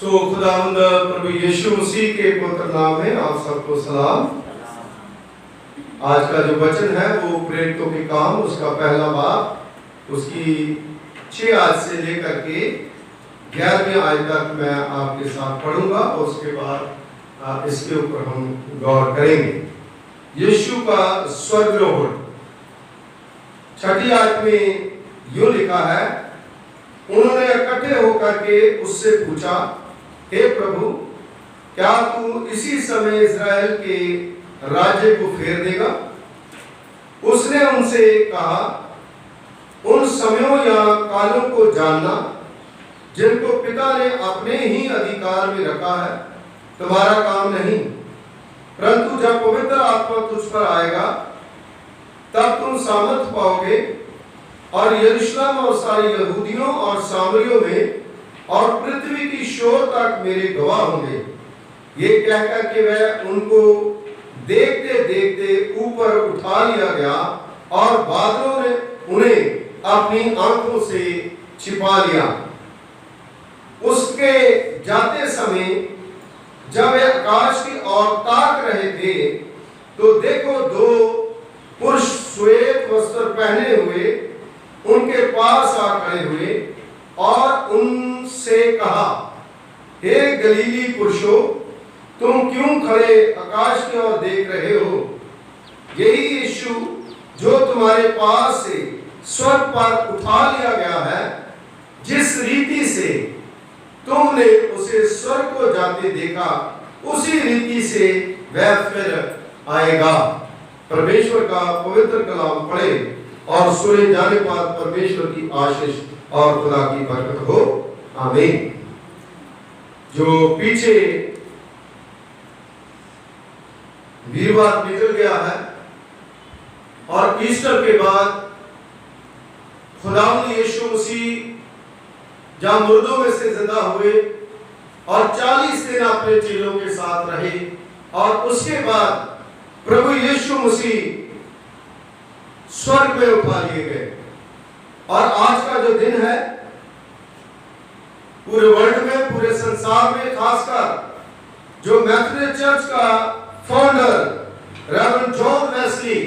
खुदावंद प्रभु यीशु मसीह के पवित्र नाम में आप सबको सलाम। आज का जो वचन है वो प्रेरितों के काम उसका पहला बाब उसकी 6 आयत से लेकर के 11वीं आयत तक मैं आपके साथ पढ़ूंगा और उसके बाद इसके ऊपर हम गौर करेंगे। यीशु का स्वर्गारोहण 6ठी आयत में यूं लिखा है, उन्होंने इकट्ठे होकर के उससे पूछा, हे प्रभु, क्या तू इसी समय इस्राएल के राज्य को फेर देगा? उसने उनसे कहा, उन समयों या कालों को जानना जिनको पिता ने अपने ही अधिकार में रखा है तुम्हारा काम नहीं, परंतु जब पवित्र आत्मा तुझ पर आएगा तब तुम सामर्थ पाओगे और यरूशलेम और सारी यहूदियों और सामरियों में और पृथ्वी की शोर तक मेरे गवाह होंगे। ये कहकर के वह उनको देखते देखते ऊपर उठा लिया गया और बादलों ने उन्हें अपनी आंखों से छिपा लिया। उसके जाते समय जब वे आकाश की ओर ताक रहे थे तो देखो 2 पुरुष श्वेत वस्त्र पहने हुए उनके पास आ खड़े हुए और उनसे कहा, हे गलीली पुरुषों, तुम क्यों खड़े आकाश की ओर देख रहे हो? यही यीशु जो तुम्हारे पास से स्वर्ग पर उठा लिया गया है, जिस रीति से तुमने उसे स्वर्ग को जाते देखा उसी रीति से वह फिर आएगा। परमेश्वर का पवित्र कलाम पढ़े और सुने जाने पर परमेश्वर की आशीष और खुदा की बरकत हो, आमीन। जो पीछे वीरवार निकल गया है और ईस्टर के बाद खुदावंद यीशु मसीह जहां मुर्दों में से जिंदा हुए और 40 दिन अपने चेलों के साथ रहे और उसके बाद प्रभु यीशु मसीह स्वर्ग में उठा लिए गए। और आज का जो दिन है पूरे वर्ल्ड में, पूरे संसार में, खासकर जो मैथोडिस्ट चर्च का फाउंडर रेवरेंड जॉन वेस्ली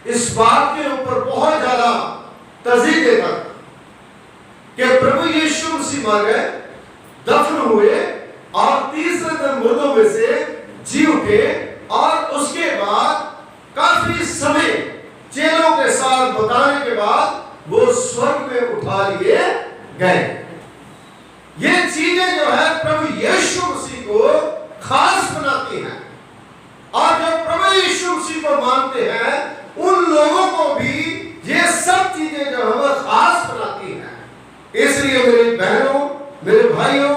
इस बात के ऊपर बहुत ज्यादा तरजीह देता कि प्रभु यीशु मसीह मर गए, दफन हुए और तीसरे दिन मुर्दों में से जी उठे और उसके बाद काफी समय चेलों के साथ बताने के बाद वो स्वर्ग में उठा लिए गए। ये चीजें जो है प्रभु यीशु मसीह को खास बनाती हैं और जो प्रभु यीशु मसीह को मानते हैं उन लोगों को भी ये सब चीजें जो हमें खास बनाती हैं। इसलिए मेरी बहनों, मेरे भाइयों,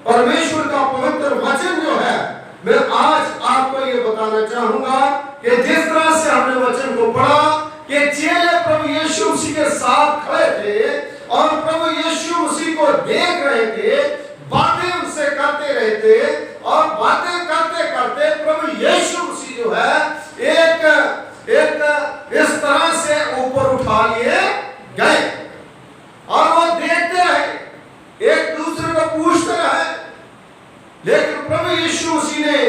परमेश्वर का पवित्र वचन जो है मैं आज आपको ये बताना चाहूंगा कि जिस तरह से हमने वचन को पढ़ा कि चेले प्रभु यीशु मसीह के साथ खड़े थे और प्रभु यीशु मसीह को देख रहे थे, बातें उनसे करते रहे थे और बातें करते करते प्रभु यीशु मसीह जो है एक इस तरह से ऊपर उठा लिए गए और वो देखते रहे, एक दूसरे को पूछते रहे। लेकिन प्रभु यीशु मसीह ने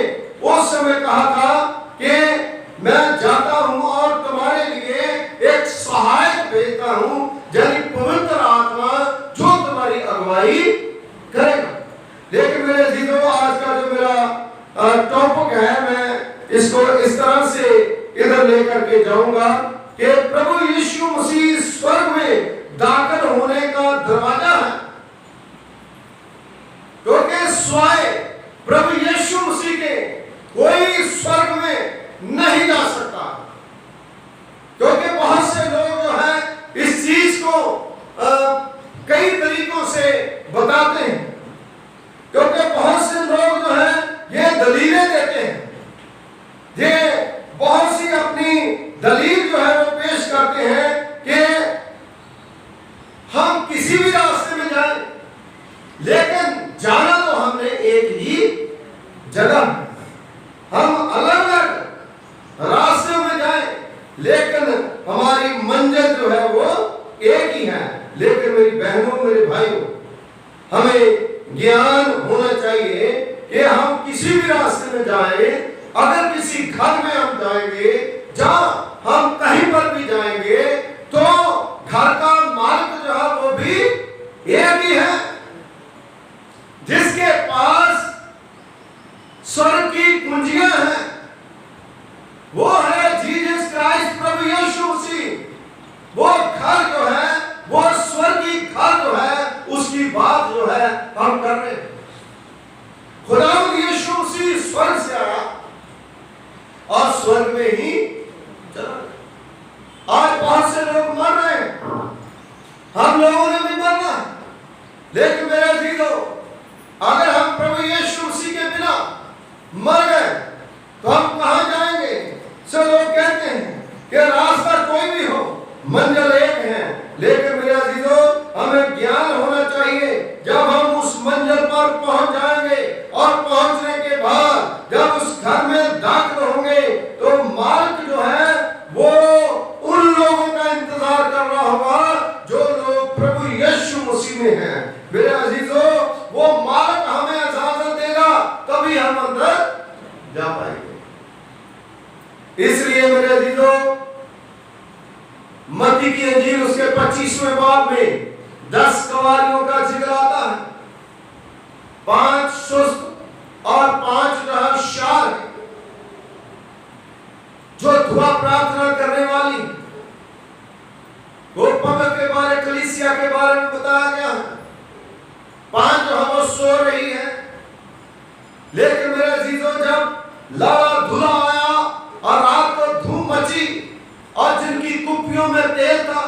उस समय कहा था कि मैं जाता हूं और तुम्हारे लिए एक सहायक भेजता हूं, यानी पवित्र आत्मा जो तुम्हारी अगुवाई करेगा। लेकिन मेरे जीवों, आज का जो मेरा टॉपिक है मैं इसको इस तरह से इधर लेकर के जाऊंगा कि प्रभु यीशु मसीह स्वर्ग में दाखिल होने का दरवाजा है, क्योंकि स्वयं प्रभु यीशु मसीह के कोई स्वर्ग में नहीं जा सकता, क्योंकि बहुत से लोग जो है इस चीज को कई तरीकों से बताते हैं, क्योंकि बहुत से लोग जो है ये दलीलें देते हैं, ये बहुत सी अपनी दलील जो है वो पेश करते हैं कि हम किसी भी रास्ते में जाएं, लेकिन जाना तो हमने एक ही जगह, हम अलग अलग रास्ते में जाएं, लेकिन हमारी मंजिल जो है वो एक ही है। लेकिन मेरी बहनों, मेरे भाइयों, हमें ज्ञान होना चाहिए कि हम किसी भी रास्ते में जाएं, अगर किसी घर में हम जाएंगे, जहां हम कहीं पर भी जाएंगे, तो घर का मालिक जो है वो भी एक ही है, जिसके पास स्वर्ग की कुंजियां हैं। वो है जीसस क्राइस्ट, प्रभु यीशु मसीह। वो घर जो है, वो स्वर्गीय घर जो है, उसकी बात जो है हम कर रहे हैं। खुदावंद यीशु मसीह स्वर्ग से आया और स्वर्ग में ही चला गया। आज बहुत से लोग मर रहे हैं, हम लोगों ने भी मरना, लेकिन मेरे अजीजों, अगर हम प्रभु यीशु मसीह के बिना मर गए तो हम कहां जाएंगे? सब लोग कहते हैं कि रास्ता कोई भी हो, मंजिल एक है, लेकिन मेरे अजीजों, हमें ज्ञान होना चाहिए। जब हम उस मंजिल पर पहुंच जाएंगे और पहुंचने के बाद जब उस घर में दाखिल होंगे, तो मालिक जो है वो उन लोगों का इंतजार कर रहा होगा जो लोग प्रभु यीशु मसीह में हैं। मेरे अजीजों, वो मालिक हमें इजाजत देगा, तभी हम अंदर जा पाएंगे। इसलिए मेरे अजीजों, मत्ती की इंजील उसके 25वें बाब में 10 कवारियों का जिक्र आता है। 5 सुस्त और 5 शार, जो दुआ प्रार्थना करने वाली, वो पवित्र के बारे, कलीसिया के बारे में बताया गया है। 5 जो है वो सो रही है, लेकिन मेरे अजीजों, जब लाला धुला आया और रात को धूम मची और जिनकी कुप्पियों में तेल था,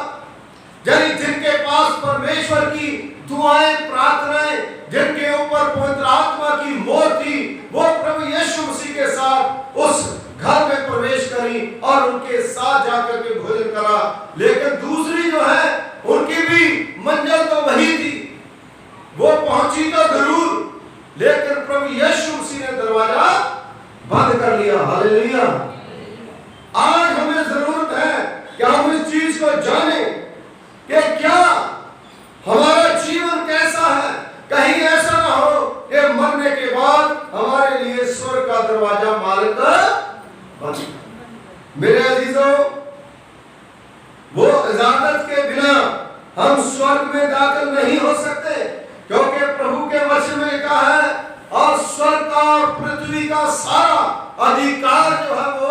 जिनके पास परमेश्वर की दुआएं, प्रार्थनाएं, जिनके ऊपर पवित्र आत्मा की मोहर थी, वो प्रभु यीशु मसीह के साथ उस घर में प्रवेश करी और उनके साथ जाकर के भोजन करा। लेकिन दूसरी जो है, उनकी भी मंजिल तो वही थी, वो पहुंची तो जरूर, लेकिन प्रभु यीशु मसीह ने दरवाजा बंद कर लिया। हालेलुया। आज हमें जरूरत है कि हम इस चीज को जानें कि क्या हमारा जीवन कैसा है। कहीं ऐसा ना हो कि मरने के बाद हमारे लिए स्वर्ग का दरवाजा मालिक बंद। मेरे अजीजों, वो इजाजत के बिना हम स्वर्ग में दाखिल नहीं हो सकते, क्योंकि प्रभु के वचन में लिखा है, और स्वर्ग का और पृथ्वी का सारा अधिकार जो है वो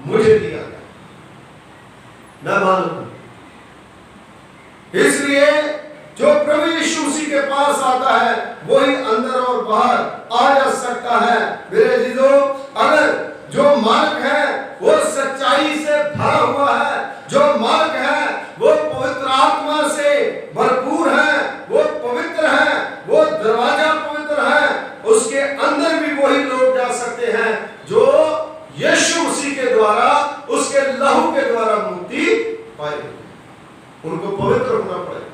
मुझे दिया गया, मैं मालूम। इसलिए जो प्रभु यीशु मसीह के पास आता है, वही अंदर और बाहर आ जा सकता है। मेरे अजीजों, अगर जो मालिक है वो सच्चाई से भरा हुआ है, जो मालिक है वो पवित्र आत्मा से भरपूर है, वो पवित्र है, वो दरवाजा पवित्र है, उसके अंदर भी वही लोग जा सकते हैं जो यीशु मसीह के द्वारा, उसके लहू के द्वारा मुक्ति पाएंगे। उनको पवित्र होना पड़ेगा।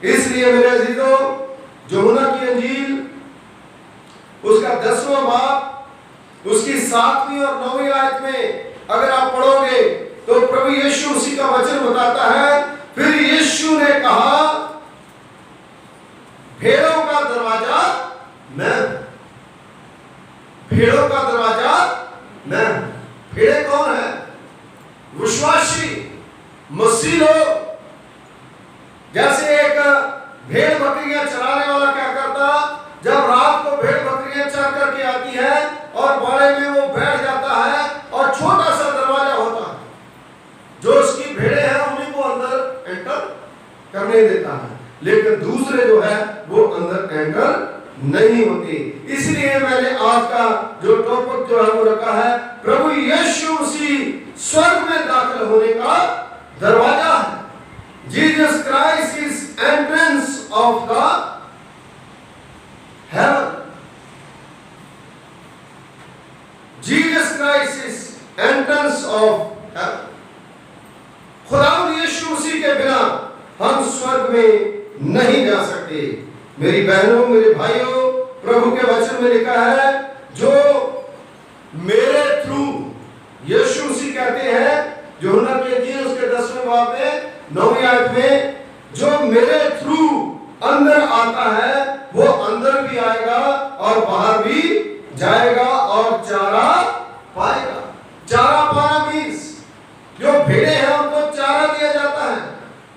इसलिए मेरे अजीजों, यूहन्ना की इंजील उसका 10वां बाब, उसकी 7वीं और 9वीं आयत में अगर आप पढ़ोगे तो प्रभु यीशु मसीह का वचन बताता है, फिर यीशु ने कहा, भेड़ों का दरवाजा मैं, भेड़ों का दरवाजा मैं। भेड़े कौन है? विश्वासी मसीह लोग। जैसे एक भेड़ बकरियां चराने वाला क्या करता, जब रात को भेड़ बकरियां चर करके आती है और बाड़े में वो बैठ जाता है और छोटा सा दरवाजा होता है, जो उसकी भेड़े हैं उन्हीं को अंदर एंटर करने देता है, लेकिन दूसरे जो है वो अंदर एंटर नहीं होती। इसलिए मैंने आज का जो टॉपिक जो है वो रखा है, प्रभु यीशु मसीह स्वर्ग में दाखिल होने का दरवाजा है। Jesus Christ is entrance of the haven. Jesus Christ is entrance of haven. खुदावंद यीशु मसीह के बिना हम स्वर्ग में नहीं जा सकते। मेरी बहनों, मेरे भाइयों, प्रभु के वचन में लिखा है, जो मेरे थ्रू, यीशु मसीह कहते हैं, यूहन्ना की इंजील उसके 10वें बाब में 9वीं आयत में, जो मेरे थ्रू अंदर आता है वो अंदर आएगा और बाहर भी जाएगा और चारा पाएगा। चारा पाना मीन्स जो भेड़े हैं उनको चारा दिया जाता है।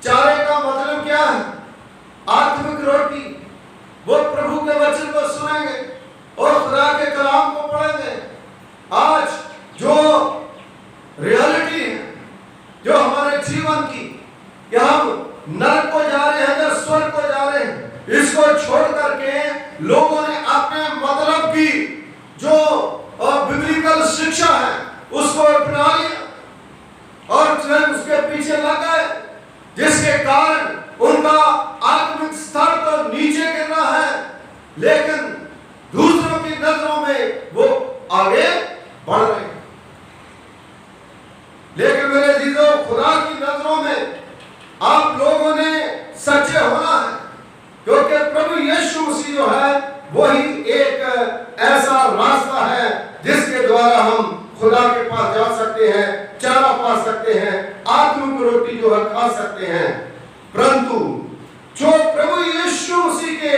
चारे का मतलब क्या है? आत्मिक रोटी। वो प्रभु के वचन को सुनेंगे और खुदा के कलाम को पढ़ेंगे। आज जो रियलिटी है जो हमारे जीवन की, कि हम नरक को जा रहे हैं या स्वर्ग को जा रहे हैं, इसको छोड़ करके लोगों ने अपने मतलब की जो बिब्लिकल शिक्षा है उसको अपना लिया और स्वयं उसके पीछे लग गए, जिसके कारण उनका आत्मिक स्तर तो नीचे गिर रहा है, लेकिन दूसरों की नजरों में वो आगे बढ़ रहे हैं। लेकिन मेरे अजीजों, खुदा की नजरों में आप लोगों ने सच्चे होना है, क्योंकि प्रभु यीशु मसीह जो है वही एक ऐसा रास्ता है जिसके द्वारा हम खुदा के पास जा सकते हैं, चारा पा सकते हैं, आत्मिक रोटी जो है खा सकते हैं। परंतु जो प्रभु यीशु मसीह के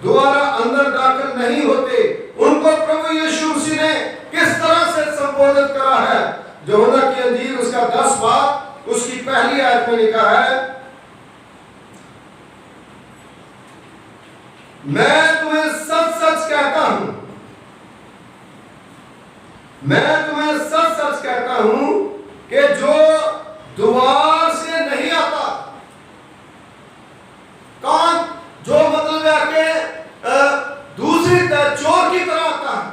द्वारा अंदर दाखिल नहीं होते, उनको प्रभु यीशु मसीह ने किस तरह से संबोधित करा है? यूहन्ना की अंजील उसका 10 बाब उसकी पहली आयत में लिखा है, मैं तुम्हें सच सच कहता हूं, मैं तुम्हें सच सच कहता हूं कि जो द्वार से नहीं आता, कौन? जो मतलब है कि दूसरी चोर की तरह आता है,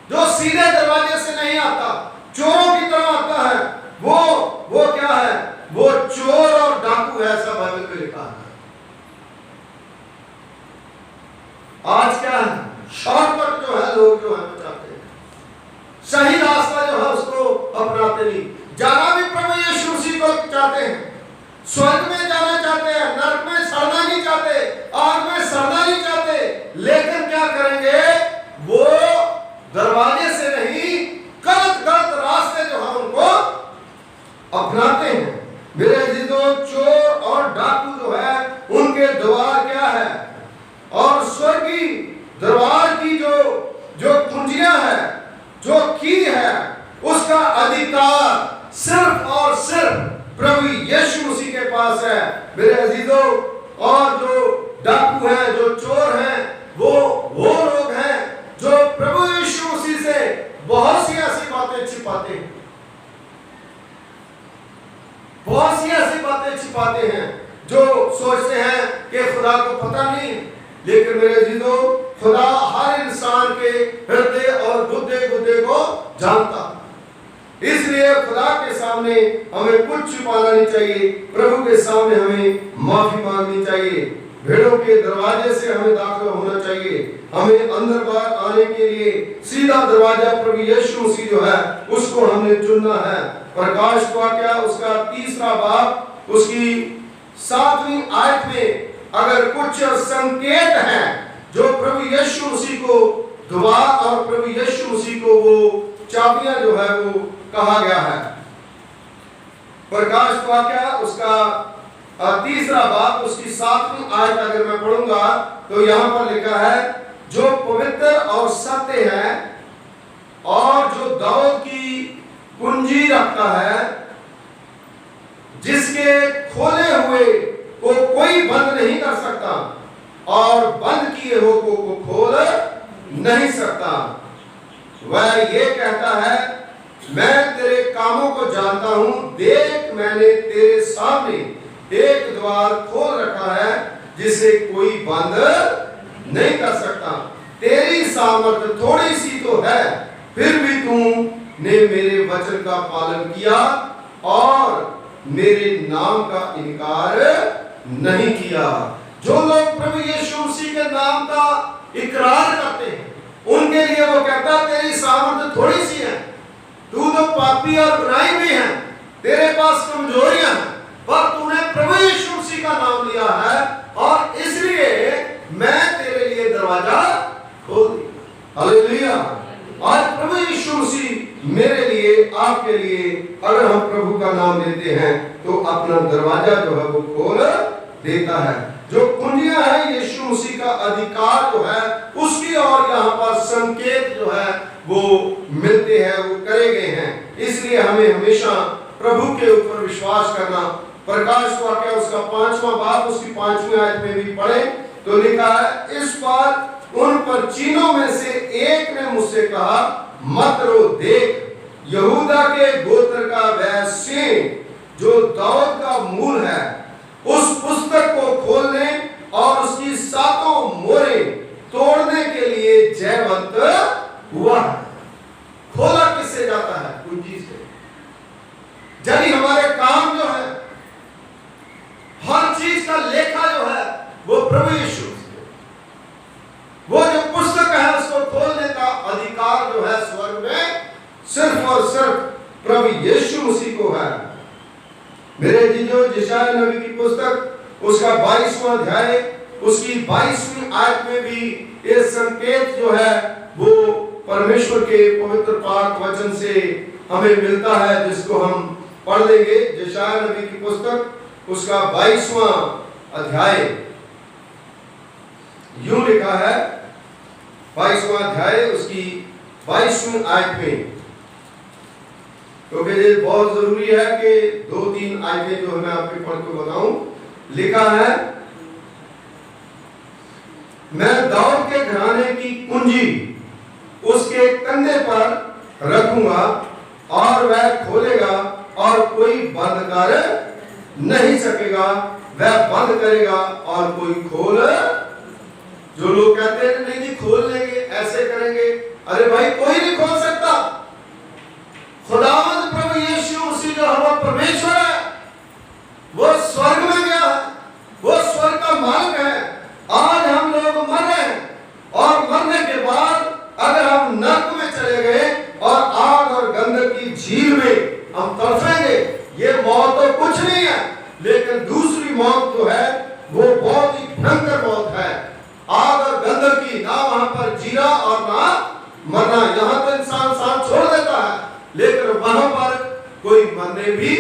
जो सीधे दरवाजे से नहीं आता, चोरों की तरह आता है, वो क्या है? वो चोर और डाकू है, ऐसा बाइबल में लिखा है। आज क्या है? शॉर्टकट जो है लोग जो है चाहते हैं, सही रास्ता जो है उसको अपनाते नहीं। जाना भी प्रभु यीशु मसीह को चाहते हैं, स्वर्ग में जाना चाहते हैं, नरक में सड़ना नहीं चाहते, आग में सड़ना नहीं चाहते, लेकिन क्या करेंगे? वो दरवाजे से नहीं, गलत रास्ते जो है उनको अपनाते हैं। मेरे अजीजों, चोर और डाकू जो है उनके द्वार क्या है? और स्वर्गीय दरबार की जो कुंजियां है, जो की है, उसका अधिकार सिर्फ और सिर्फ प्रभु यीशु मसीह के पास है। मेरे अजीजों, और जो डाकू हैं, जो चोर हैं, वो लोग हैं जो प्रभु यीशु मसीह से बहुत सी ऐसी बातें छिपाते हैं, बहुत सी ऐसी बातें छिपाते हैं जो सोचते हैं कि खुदा को पता नहीं। लेकिन मेरे अजीजों, खुदा हर इंसान के हृदय और गुर्दे को जानता, इसलिए खुदा के सामने हमें कुछ छुपाना नहीं चाहिए, प्रभु के सामने हमें माफी मांगनी चाहिए। भेड़ों के दरवाजे से हमें दाखिल होना चाहिए, हमें अंदर बाहर आने के लिए सीधा दरवाजा प्रभु यीशु मसीह जो है उसको हमने चुनना है। प्रकाश वाक्य उसका 3 बाब उसकी 7वीं आयत में अगर कुछ संकेत हैं जो प्रभु यीशु मसीह को दुआ और प्रभु यीशु मसीह को वो चाबियां जो है वो कहा गया है। प्रकाश वाक्य उसका 3 बाब उसकी 7वीं आयत अगर मैं पढ़ूंगा तो यहां पर लिखा है, जो पवित्र और सत्य है और जो दाऊद की कुंजी रखता है, जिसके खोले हुए को कोई बंद नहीं कर सकता और बंद किए हुए को खोल नहीं सकता। वह ये कहता है, मैं तेरे कामों को जानता हूं, देख मैंने तेरे सामने एक द्वार खोल रखा है जिसे कोई बंद नहीं कर सकता। तेरी सामर्थ्य थोड़ी सी तो है, फिर भी तूने मेरे वचन का पालन किया और मेरे नाम का इनकार नहीं किया। जो लोग प्रभु यीशु मसीह के नाम का इकरार करते हैं, उनके लिए वो कहता है, तेरी सामर्थ्य थोड़ी सी है, तू तो पापी और बुराई भी है, तेरे पास कमजोरियां हैं, पर तूने प्रभु यीशु मसीह का नाम लिया है और इसलिए मैं तेरे लिए दरवाजा खोल दिया। हालेलुया। आज प्रभु यीशु मसीह मेरे लिए, आपके लिए, अगर हम प्रभु का नाम लेते हैं तो अपना दरवाजा जो है वो खोल देता है। जो कुंजियां हैं यीशु मसीह का अधिकार जो है उसकी और यहाँ पर संकेत जो है वो मिलते हैं, वो करे गए हैं। इसलिए हमें हमेशा प्रभु के ऊपर विश्वास करना। प्रकाश वाक्य उसका 5वां बाब उसकी 5वीं आयत में भी पढ़े तो लिखा है, इस बार उन परचीनों में से एक ने मुझसे कहा, मत रो, देख यहूदा के गोत्र का वह सिंह जो दाऊद का मूल है, उस पुस्तक को खोलने और उसकी 7 मोहरें तोड़ने के लिए जयवंत हुआ है। खोला किससे जाता है? कुंजी से। यानी हमारे काम जो है, हर चीज का लेखा जो है वो प्रभु यीशु से। वो जो पुस्तक है उसको खोलने का अधिकार जो है स्वर्ग में सिर्फ और सिर्फ प्रभु यीशु मसीह को है। मेरे जीजो, यशायाह नबी की पुस्तक उसका 22वां अध्याय उसकी 22वीं आयत में भी ये संकेत जो है वो परमेश्वर के पवित्र पाक वचन से हमें मिलता है, जिसको हम पढ़ लेंगे। यशायाह नबी की पुस्तक उसका 22वां अध्याय यूं लिखा है, 22वां अध्याय उसकी 22वीं आयत में, क्योंकि ये बहुत जरूरी है कि 2-3 आयतें जो मैं आपके पढ़ के बताऊं। लिखा है, मैं दाऊद के घराने की कुंजी उसके कंधे पर रखूंगा और वह खोलेगा और कोई बंद कर नहीं सकेगा, वह बंद करेगा और कोई खोल। जो लोग कहते हैं नहीं नहीं खोल लेंगे, ऐसे करेंगे, अरे भाई कोई नहीं खोल सकता। खुदावंद प्रभु यीशु मसीह जो हमारा परमेश्वर है वो स्वर्ग में गया है, वो स्वर्ग का मालिक है। आज हम लोग मर रहे हैं और मरने के बाद अगर हम नरक में चले गए और आग और गंधक की झील में हम तड़फेंगे, ये मौत तो कुछ नहीं है, लेकिन दूसरी मौत जो है वो बहुत ही भयंकर मौत है। आग और गंधक की, ना वहां पर जीना और ना मरना। यहाँ तो इंसान सांस छोड़ देता है, लेकिन वहां पर कोई मरने भी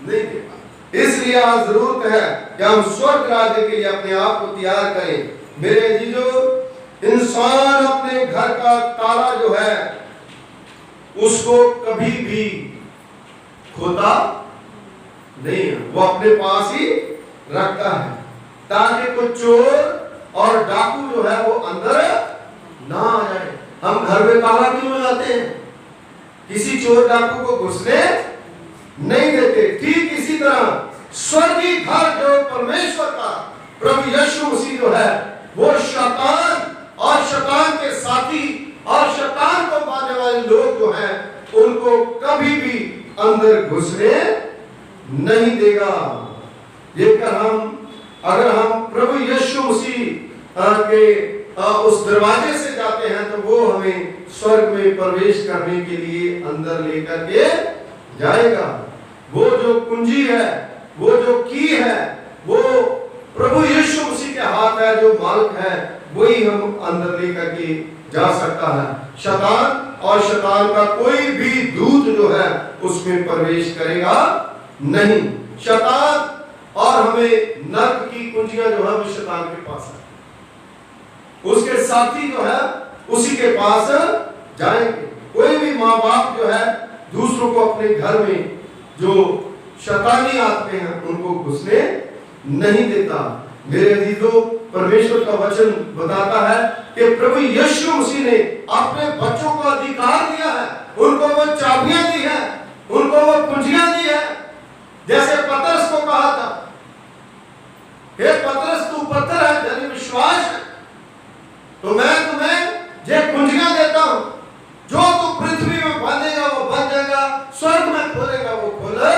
नहीं देता। इसलिए आज जरूरत है कि हम स्वर्ग राज्य के लिए अपने आप को तैयार करें। मेरे जीजो, इंसान अपने घर का ताला जो है उसको कभी भी खोता नहीं है, वो अपने पास ही रखता है ताकि कोई चोर और डाकू जो है वो अंदर ना आ जाए। हम घर में ताला क्यों लगाते हैं? किसी चोर डाकू को घुसने नहीं देते। ठीक इसी तरह स्वर्गीय घर जो परमेश्वर का प्रभु यीशु मसीह जो है वो शैतान और शैतान के साथी और शैतान को मानने वाले लोग जो हैं उनको कभी भी अंदर घुसने नहीं देगा। लेकर अगर हम प्रभु यीशु मसीह के उस दरवाजे से जाते हैं तो वो हमें स्वर्ग में प्रवेश करने के लिए अंदर लेकर के जाएगा। वो जो कुंजी है, वो जो की है, वो प्रभु यीशु मसीह के हाथ है, जो मालिक है वही हम अंदर लेकर के जा सकता है। शैतान और शैतान का कोई भी दूत जो है उसमें प्रवेश करेगा नहीं। शैतान और हमें नरक की कुंजियां जो है वो शैतान के पास है, उसके साथी जो है उसी के पास जाएंगे। कोई भी माँ बाप जो है दूसरों को अपने घर में जो शैतानी आते हैं उनको घुसने नहीं देता। मेरे अजीजों, परमेश्वर का वचन बताता है कि प्रभु यीशु मसीह ने अपने बच्चों को अधिकार दिया है, उनको वो चाबियां दी है, उनको वो कुंजियां दी है। जैसे पतरस को कहा था, हे पतरस तू पत्थर है, यानी विश्वास है, तो मैं तुम्हें ये कुंजियां देता हूं, जो तू पृथ्वी में बांधेगा वो बंध जाएगा, स्वर्ग में खोलेगा वो खोले।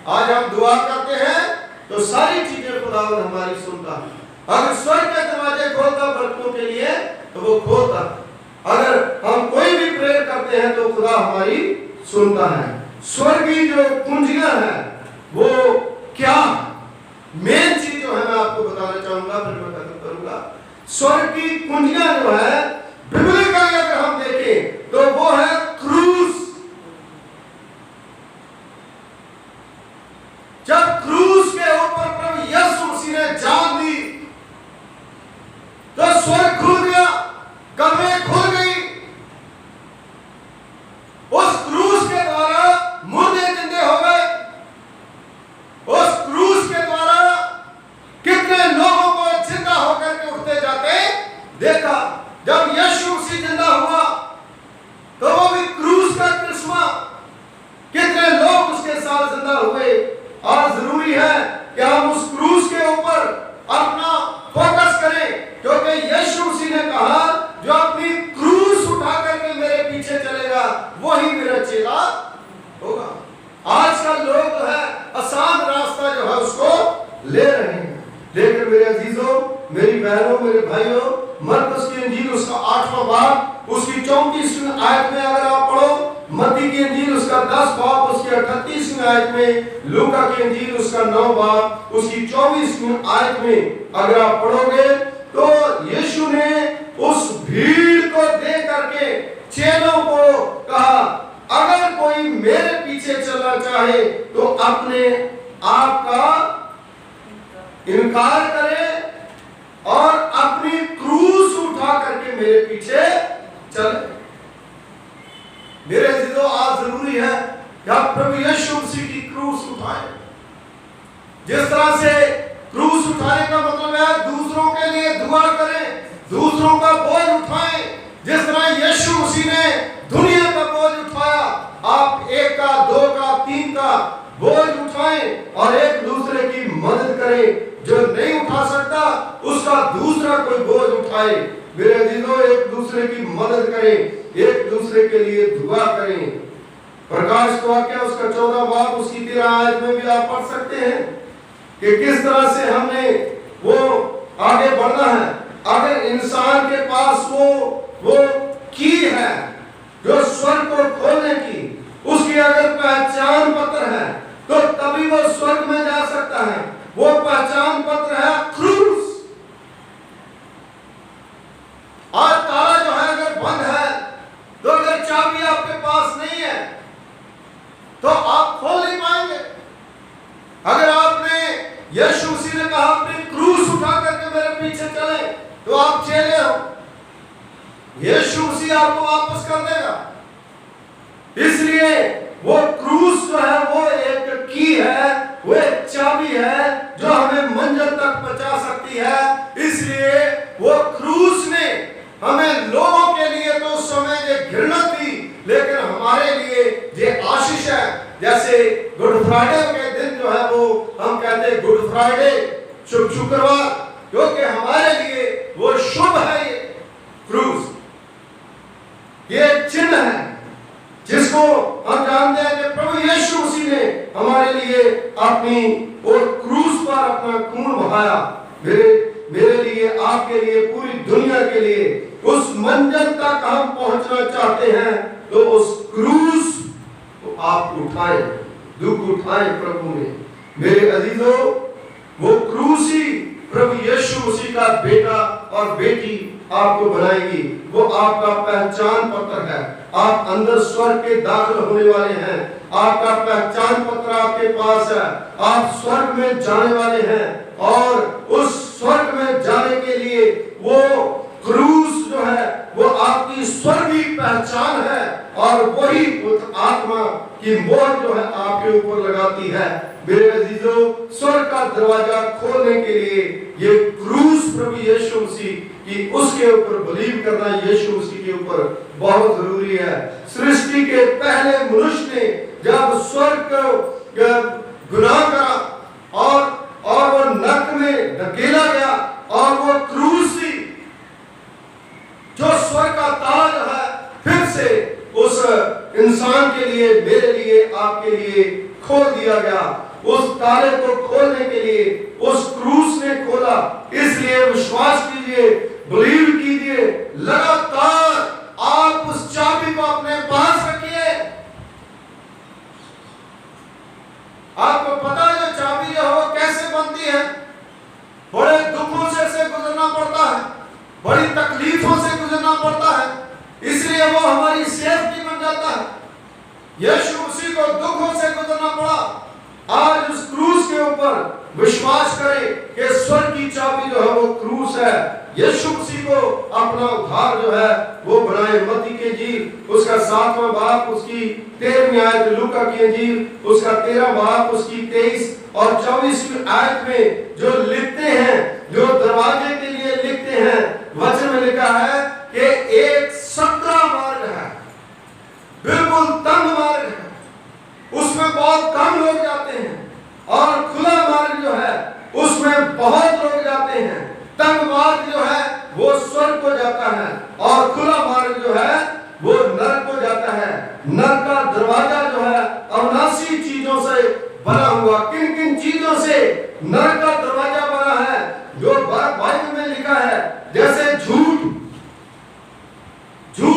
आज हम दुआ करते हैं तो सारी चीजें खुदावंद हमारी सुनता है। अगर स्वर्ग के दरवाजे खोलता बरकतों के लिए तो वो खोलता, अगर हम कोई भी प्रेयर करते हैं तो खुदा हमारी सुनता है। स्वर्गीय जो कुंजियां हैं वो क्या, मेन चीज जो है मैं आपको बताना चाहूंगा, फिर मैं खत्म करूंगा। स्वर्ग की कुंजियां जो है बिब्लिकल अगर हम देखें तो वो है क्रूस। जब क्रूस के ऊपर प्रभु यीशु मसीह ने जान दी देखा जब यीशु मसीह जिंदा हुआ तो वो भी क्रूस का करिश्मा, कितने लोग उसके साथ जिंदा हुए। और जरूरी है कि हम उस क्रूस के ऊपर अपना फोकस करें, क्योंकि यीशु मसीह ने कहा जो अपनी क्रूस उठा करके मेरे पीछे चलेगा वही मेरा चेला होगा। आजकल लोग जो है आसान रास्ता जो है उसको ले रहे हैं, लेकिन मेरे अजीजों, मेरी बहनों, मेरे भाइयों, मरकुस की इंजील उसका 8वां बाब उसकी 34वीं आयत में अगर आप पढ़ो, मत्ती की इंजील उसका 10 बाब उसकी 38वीं आयत में, लूका की इंजील उसका 9 बाब उसकी 24वीं आयत में अगर आप पढ़ोगे तो यीशु ने उस भीड़ को देख करके चेलों को कहा, अगर कोई मेरे पीछे चलना चाहे तो अपने आप का इनकार करे और अपनी क्रूस उठा करके मेरे पीछे चले। मेरे अजीजों, आज जरूरी है कि आप प्रभु यीशु मसीह की क्रूस उठाएं। जिस तरह से क्रूस उठाने का मतलब है दूसरों के लिए दुआ करें, दूसरों का बोझ उठाएं। जिस तरह यीशु मसीह ने दुनिया का बोझ उठाया, आप 1 का 2 का 3 का बोझ उठाएं और एक दूसरे की मदद करें। जो नहीं उठा सकता उसका दूसरा कोई बोझ उठाए। मेरे अजीजों, एक दूसरे की मदद करें, एक दूसरे के लिए दुआ करें। प्रकाश का वाक्य उसका 14 बाब उसकी 13 आयत में भी आप पढ़ सकते हैं कि किस तरह से हमने वो आगे बढ़ना है। अगर इंसान के पास वो की है जो स्वर्ग को खोलने की, उसकी अगर पहचान पत्र है तो तभी वो स्वर्ग में जा सकता है। वो पहचान पत्र है क्रूस। आज ताला जो है अगर बंद है तो अगर चाबी आपके पास नहीं है तो आप खोल नहीं पाएंगे। अगर आपने यीशु मसीह ने कहा अपनी क्रूस उठा करके मेरे पीछे चले तो आप चले हो, यीशु मसीह आपको वापस कर देगा। इसलिए वो क्रूस जो है वो एक की है, वो एक चाबी है जो हमें मंजिल तक पहुंचा सकती है। इसलिए वो क्रूस ने हमें लोगों के लिए तो उस समय ये घृणा थी, लेकिन हमारे लिए ये आशीष है। जैसे गुड फ्राइडे के दिन जो है वो हम कहते हैं गुड फ्राइडे, शुभ शुक्रवार, क्योंकि हमारे लिए वो शुभ है। ये क्रूस ये चिन्ह है जिसको हम जानते हैं कि प्रभु यीशु मसीह ने हमारे लिए अपनी और क्रूस पर अपना खून बहाया। मेरे लिए, आपके लिए, पूरी दुनिया के लिए उस मंजिल तक हम पहुंचना चाहते हैं तो उस क्रूस को आप उठाएं, दुख उठाएं प्रभु में। मेरे अजीजों, वो क्रूस ही प्रभु यीशु मसीह का बेटा और बेटी आपको बनाएगी। वो आपका पहचान पत्र है। आप अंदर स्वर्ग के दाखिल होने वाले हैं, आपका पहचान पत्र आपके पास है। आप स्वर्ग में जाने वाले हैं और उस स्वर्ग में जाने के लिए वो क्रूस जो है वो आपकी स्वर्गीय पहचान है और वही आत्मा की मोहर जो है आपके ऊपर लगाती है। मेरे अजीजों, स्वर्ग का दरवाजा खोलने के लिए ये क्रूस प्रभु यीशु मसीह की उसके ऊपर बिलीव करना, यीशु मसीह के ऊपर बहुत जरूरी है। सृष्टि के पहले मनुष्य ने जब स्वर्ग को गुनाह करा और वो नरक में धकेला गया और वो क्रूस थी जो स्वर्ग का ताला जो है फिर से उस इंसान के लिए, मेरे लिए, आपके लिए खोल दिया गया। उस ताले को खोलने के लिए उस क्रूस ने खोला। इसलिए विश्वास कीजिए, बिलीव कीजिए, लगातार आप उस चाबी को अपने पास रखिए। आपको पता है जो चाबी जो है कैसे बनती है? बड़े दुखों से गुजरना पड़ता है, बड़ी तकलीफों से गुजरना पड़ता है, इसलिए वो हमारी सेफ्टी बन जाता है। यीशु मसीह को दुखों से गुजरना पड़ा। आज उस क्रूस के ऊपर विश्वास करें कि स्वर्ग की चाबी जो है वो क्रूस है। यीशु मसीह को अपना उद्धार जो है वो बनाए। मत्ती की इंजील उसका 7वां बाब उसकी 13वीं आयत, लूका की इंजील उसका 13 बाब उसकी 23 और 24वीं आयत में जो लिखते हैं, जो दरवाजे के लिए लिखते हैं, वचन में लिखा है कि एक सकरा मार्ग है, बिल्कुल तंग मार्ग है, उसमें बहुत कम लोग जाते हैं, और खुला मार्ग जो है उसमें बहुत लोग जाते हैं। तंग मार्ग जो है वो स्वर्ग को जाता है, और खुला मार्ग जो है वो नरक को जाता है। नरक का दरवाजा जो है अविनाशी चीजों से बना हुआ। किन किन चीजों से नरक का दरवाजा बना है? जो बाइबल में लिखा है, जैसे झूठ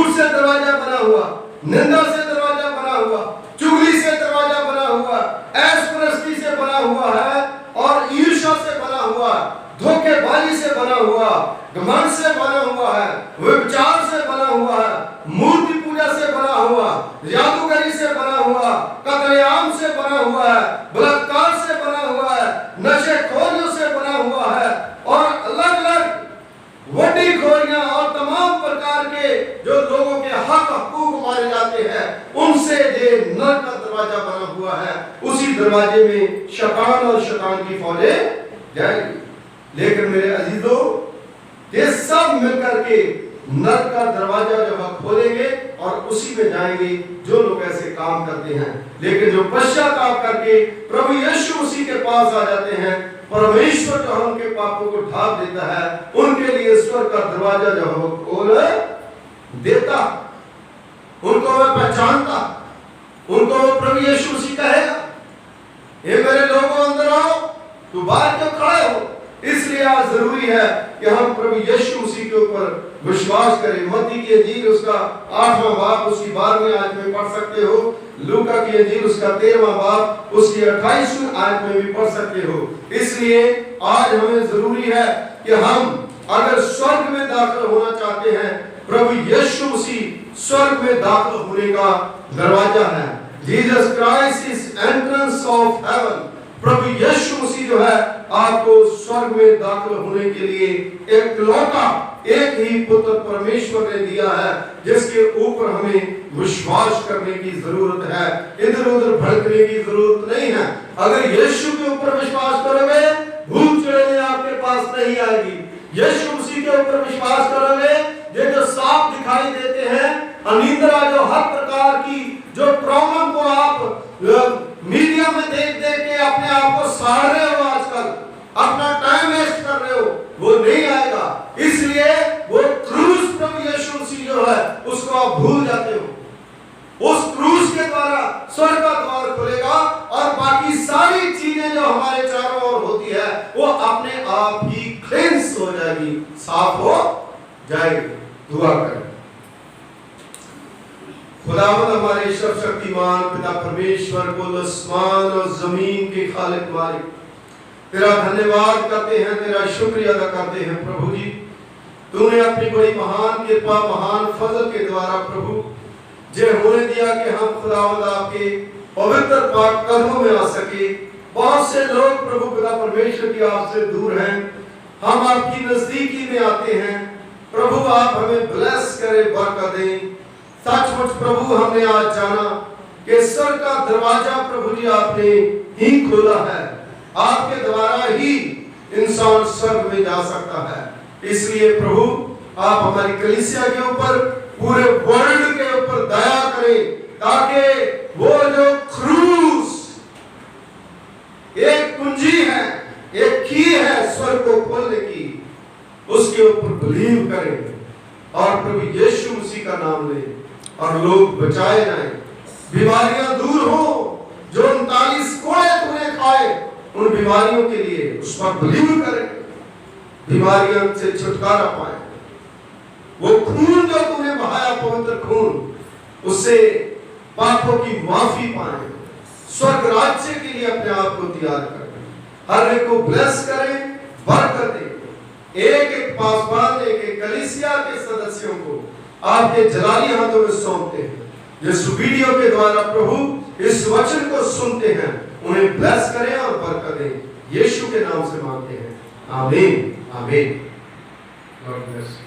से दरवाजा बना हुआ, निंदा से दरवाजा बना हुआ, चुगली से दरवाजा बना हुआ, ऐशपरस्ती से बना हुआ है, और ईर्ष्या से बना हुआ, धोखेबाजी से बना हुआ, घमंड से बना हुआ है, व्यभिचार से बना हुआ है, मूर्ति पूजा से बना हुआ, जादूगरी से बना हुआ, कत्लेआम से बना हुआ है, बलात्कार से बना हुआ है, नशेखोरियों से बना हुआ है, और अलग अलग वड्डी खोरियां और तमाम प्रकार के जो लोगों के हक हकूक मारे जाते हैं, उनसे ये नरक का दरवाजा बना हुआ है। उसी दरवाजे में शैतान और शैतान की फौजें जाएगी। लेकिन मेरे अजीजों, ये सब मिलकर के नरक का दरवाजा जो है खोलेंगे और उसी में जाएंगे जो लोग ऐसे काम करते हैं। लेकिन जो पश्चाताप करके प्रभु यीशु मसीह के पास आ जाते हैं, परमेश्वर जो उनके पापों को ढांप देता है, उनके लिए ईश्वर का दरवाजा जो है खोल देता, उनको वह पहचानता, उनको वो प्रभु यीशु मसीह कहेगा, ये मेरे लोगों अंदर आओ, तू बाहर क्यों खड़े हो? इसलिए आज जरूरी है कि हम प्रभु यीशु मसीह के ऊपर विश्वास करें। मत्ती की इंजील उसका 8वां बाब उसकी 12वीं आयत में पढ़ सकते हो, लूका की इंजील उसका 13वां बाब उसकी 28वीं आयत में भी पढ़ सकते हो। इसलिए आज हमें जरूरी है कि हम अगर स्वर्ग में दाखिल होना चाहते हैं, प्रभु यीशु मसीह स्वर्ग में दाखिल होने का दरवाजा है। Jesus Christ is entrance of heaven. प्रभु यीशु मसीह जो है आपको स्वर्ग में दाखिल होने के लिए एक ही पुत्र परमेश्वर ने दिया है, जिसके ऊपर हमें विश्वास करने की जरूरत है, इधर उधर भटकने की जरूरत नहीं है। अगर यीशु के ऊपर विश्वास करोगे, भूत चढ़ने आपके पास नहीं आएगी। यीशु मसीह के ऊपर विश्वास करोगे, ये जो सांप दिखाई देते हैं, अनिद्रा, जो हर प्रकार की जो प्रॉब्लम को आप मीडिया में देख देख के अपने आप को साड़ रहे हो, आजकल अपना टाइम वेस्ट कर रहे हो, वो नहीं आएगा। इसलिए वो क्रूस प्रभु यीशु मसीह जो है उसको आप भूल जाते हो। उस क्रूस के द्वारा स्वर्ग का द्वार खुलेगा और बाकी सारी चीजें जो हमारे चारों ओर होती है वो अपने आप ही क्लेंस हो जाएगी, साफ हो जाएगी। दुआ करें। खुदावंद हमारे सर्वशक्तिमान पिता परमेश्वर, कुल आसमान और जमीन के खालिक मालिक, तेरा धन्यवाद करते हैं, तेरा शुक्रिया अदा करते हैं प्रभु जी। तूने अपनी बड़ी महान कृपा, महान फजल के द्वारा प्रभु जे होने दिया कि हम खुदावंद आपके पवित्र पाक कदमों में आ सके। बहुत से लोग प्रभु पिता परमेश्वर की आपसे दूर हैं, हम आपकी नजदीकी में आते हैं। प्रभु आप हमें ब्लेस करें, बरकत दें। सचमुच प्रभु हमने आज जाना कि स्वर्ग का दरवाजा प्रभु जी आपने ही खोला है, आपके द्वारा ही इंसान स्वर्ग में जा सकता है। इसलिए प्रभु आप हमारी कलीसिया के ऊपर, पूरे वर्ल्ड के ऊपर दया करें, ताकि वो जो क्रूस एक कुंजी है, एक की है स्वर्ग को खोलने की, उसके ऊपर बिलीव करें और प्रभु यीशु मसीह का नाम लें और लोग बचाए जाएं, बीमारियां दूर हो। जो 39 कोड़े तूने खाए, उन बीमारियों के लिए उस पर बिलीव करें, बीमारियों से छुटकारा पाए। वो खून जो तूने बहाया, पवित्र खून, उससे पापों की माफी पाए, स्वर्ग राज्य के लिए अपने आप को तैयार करें। हर एक को ब्लेस करें, बरकत दें। एक एक पासवान, एक एक कलीसिया के सदस्यों को आपके जलाली हाथों में सौंपते हैं। जिस वीडियो के द्वारा प्रभु इस वचन को सुनते हैं, उन्हें ब्लेस करें और बरकत दें। यीशु के नाम से मांगते हैं, आमीन, आमीन। God bless.